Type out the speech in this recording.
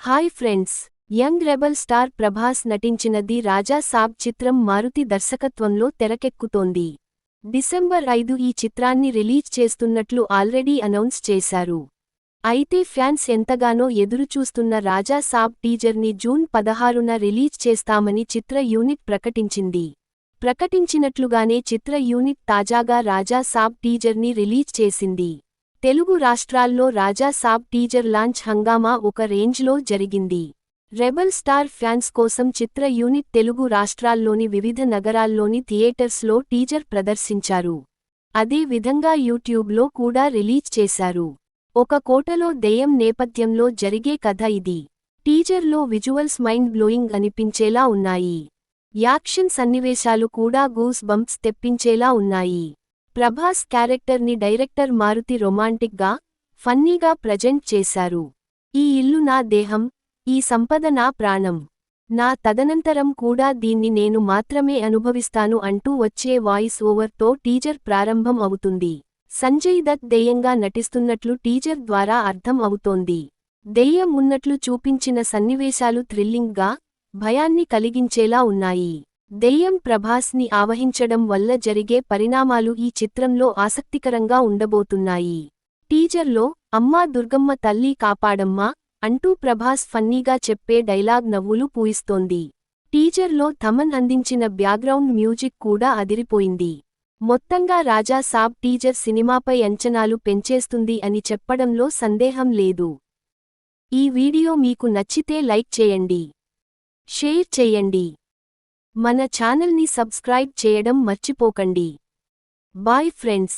Hi friends, young rebel star Prabhas నటించినది రాజా సాబ్ చిత్రం మారుతి దర్శకత్వంలో తెరకెక్కుతోంది. డిసెంబర్ 5 ఈ చిత్రాన్ని రిలీజ్ చేస్తున్నట్లు ఆల్రెడీ అనౌన్స్ చేశారు. అయితే ఫ్యాన్స్ ఎంతగానో ఎదురుచూస్తున్న రాజా సాబ్ టీజర్ని జూన్ 16న రిలీజ్ చేస్తామని చిత్ర యూనిట్ ప్రకటించింది. ప్రకటించినట్లుగానే చిత్ర యూనిట్ తాజాగా రాజా సాబ్ టీజర్ని రిలీజ్ చేసింది. తెలుగు రాష్ట్రాల్లో రాజా సాబ్ టీజర్ లాంచ్ హంగామా ఒక రేంజ్లో జరిగింది. రెబల్ స్టార్ ఫ్యాన్స్ కోసం చిత్ర యూనిట్ తెలుగు రాష్ట్రాల్లోని వివిధ నగరాల్లోని థియేటర్స్లో టీజర్ ప్రదర్శించారు. అదే విధంగా యూట్యూబ్లో కూడా రిలీజ్ చేశారు. ఒక కోటలో దెయ్యం నేపథ్యంలో జరిగే కథ ఇది. టీజర్లో విజువల్స్ మైండ్ బ్లోయింగ్ అనిపించేలా ఉన్నాయి. యాక్షన్ సన్నివేశాలు కూడా గూస్ బంప్స్ తెప్పించేలా ఉన్నాయి. ప్రభాస్ క్యారెక్టర్ని డైరెక్టర్ మారుతి రొమాంటిక్గా, ఫన్నీగా ప్రజెంట్ చేశారు. ఈ ఇల్లు నా దేహం, ఈ సంపద నా ప్రాణం, నా తదనంతరం కూడా దీన్ని నేను మాత్రమే అనుభవిస్తాను అంటూ వచ్చే వాయిస్ ఓవర్తో టీజర్ ప్రారంభం అవుతుంది. సంజయ్ దత్ దెయ్యంగా నటిస్తున్నట్లు టీజర్ ద్వారా అర్థం అవుతోంది. దెయ్యం ఉన్నట్లు చూపించిన సన్నివేశాలు థ్రిల్లింగ్గా, భయాన్ని కలిగించేలా ఉన్నాయి. దెయ్యం ప్రభాస్ని ఆవహించడం వల్ల జరిగే పరిణామాలు ఈ చిత్రంలో ఆసక్తికరంగా ఉండబోతున్నాయి. టీజర్లో అమ్మా దుర్గమ్మ తల్లి కాపాడమ్మా అంటూ ప్రభాస్ ఫన్నీగా చెప్పే డైలాగ్ నవ్వులు పూయిస్తోంది. టీజర్లో థమన్ అందించిన బ్యాక్గ్రౌండ్ మ్యూజిక్ కూడా అదిరిపోయింది. మొత్తంగా రాజా సాబ్ టీజర్ సినిమాపై అంచనాలు పెంచేస్తుంది అని చెప్పడంలో సందేహం లేదు. ఈ వీడియో మీకు నచ్చితే లైక్ చేయండి, షేర్ చేయండి. మన ఛానల్ని సబ్స్క్రైబ్ చేయడం మర్చిపోకండి. Bye friends.